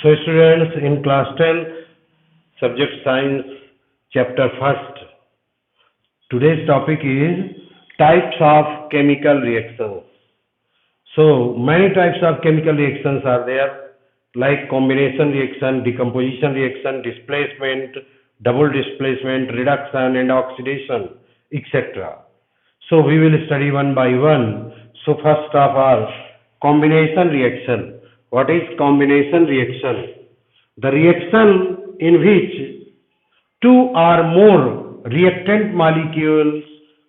So students, in class 10, subject science, chapter 1st, today's topic is types of chemical reactions. So many types of chemical reactions are there, like combination reaction, decomposition reaction, displacement, double displacement, reduction and oxidation, etc. So we will study one by one. So first of all, combination reaction. What is combination reaction? The reaction in which two or more reactant molecules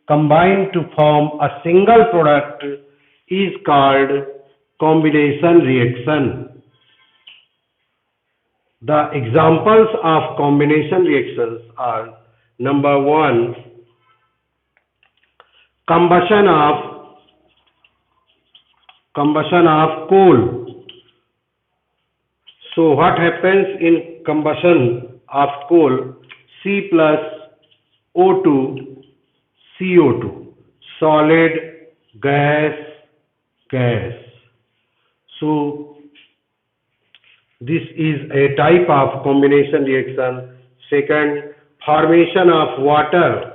combine to form a single product is called combination reaction. The examples of combination reactions are: number one, combustion of coal. So what happens in combustion of coal? C plus O2 CO2, solid, gas. So this is a type of combination reaction. Second, formation of water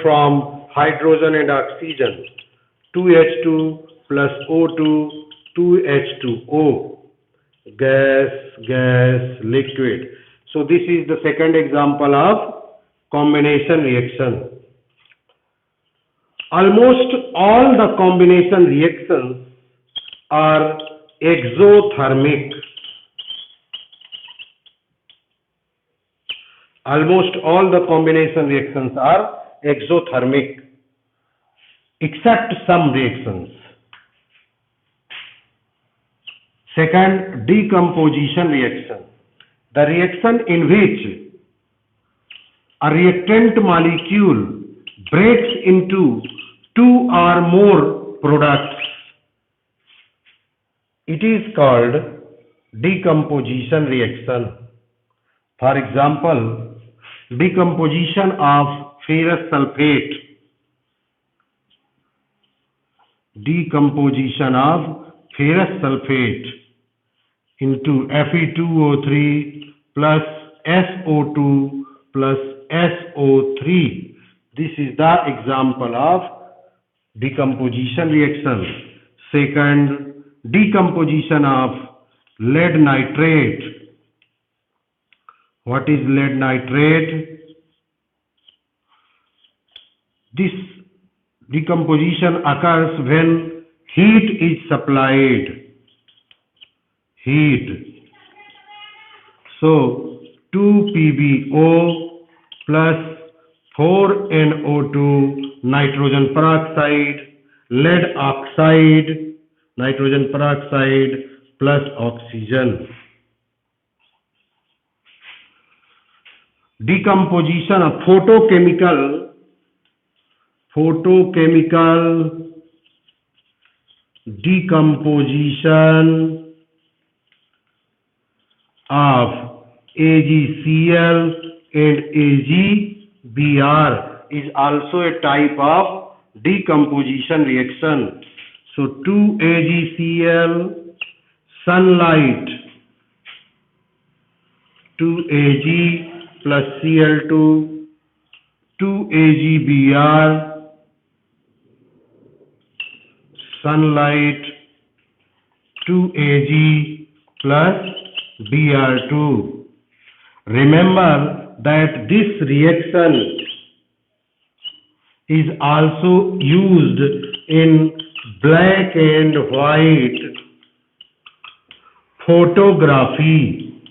from hydrogen and oxygen, 2H2 plus O2, 2H2O, gas, liquid. So this is the second example of combination reaction. Almost all the combination reactions are exothermic. Almost all the combination reactions are exothermic, except some reactions. Second, decomposition reaction. The reaction in which a reactant molecule breaks into two or more products. It is called decomposition reaction. For example, decomposition of ferrous sulfate. Decomposition of ferrous sulfate into Fe2O3 plus SO2 plus SO3. This is the example of decomposition reaction. Second, decomposition of lead nitrate. What is lead nitrate? This decomposition occurs when heat is supplied. So 2PbO plus 4NO2 nitrogen peroxide, lead oxide, nitrogen peroxide plus oxygen. Decomposition of photochemical decomposition of AgCl and AgBr is also a type of decomposition reaction. So 2AgCl, sunlight, 2Ag plus Cl2, 2AgBr, sunlight, 2Ag plus Br2. Remember that this reaction is also used in black and white photography.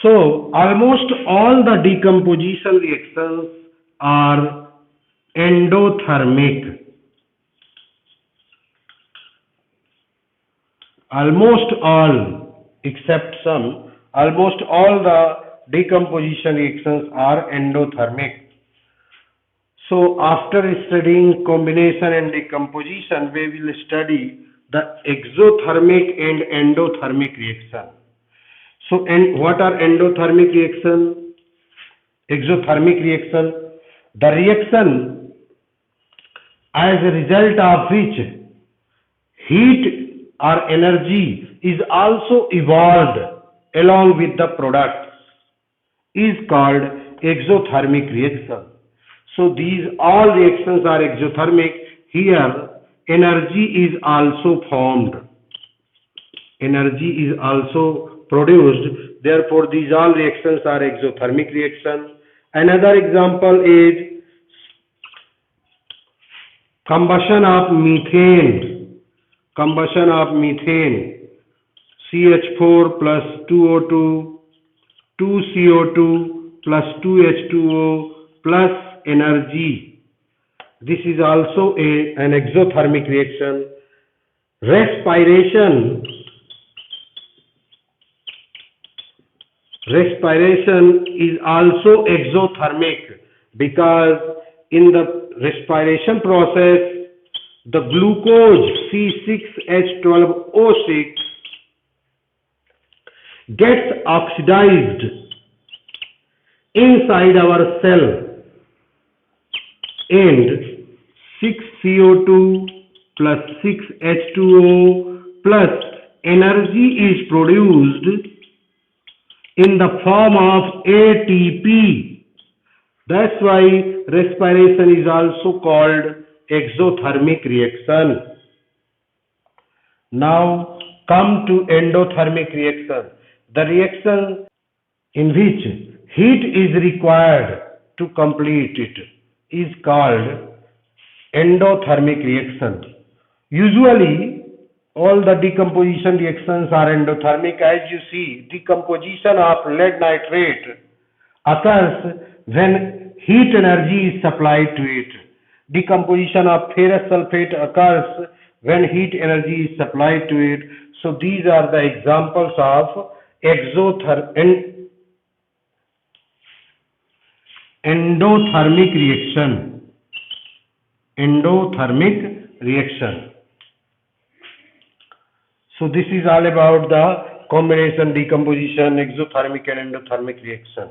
So almost all the decomposition reactions are endothermic. Almost all, except some, almost all the decomposition reactions are endothermic. So after studying combination and decomposition, we will study the exothermic and endothermic reaction. So, and what are endothermic reaction? Exothermic reaction. The reaction as a result of which heat or energy is also evolved along with the products, is called exothermic reaction. So these all reactions are exothermic. Here energy is also formed. Energy is also produced. Therefore, these all reactions are exothermic reaction. Another example is combustion of methane. Combustion of methane. CH4 plus 2O2, 2CO2 plus 2H2O plus energy. This is also an exothermic reaction. Respiration is also exothermic because in the respiration process the glucose C6H12O6 gets oxidized inside our cell and 6CO2 plus 6H2O plus energy is produced in the form of ATP. That's why respiration is also called exothermic reaction. Now come to endothermic reaction. The reaction in which heat is required to complete it is called endothermic reaction. Usually all the decomposition reactions are endothermic. As you see, decomposition of lead nitrate occurs when heat energy is supplied to it. Decomposition of ferrous sulfate occurs when heat energy is supplied to it. So these are the examples of endothermic reaction. Endothermic reaction. So this is all about the combination, decomposition, exothermic and endothermic reaction.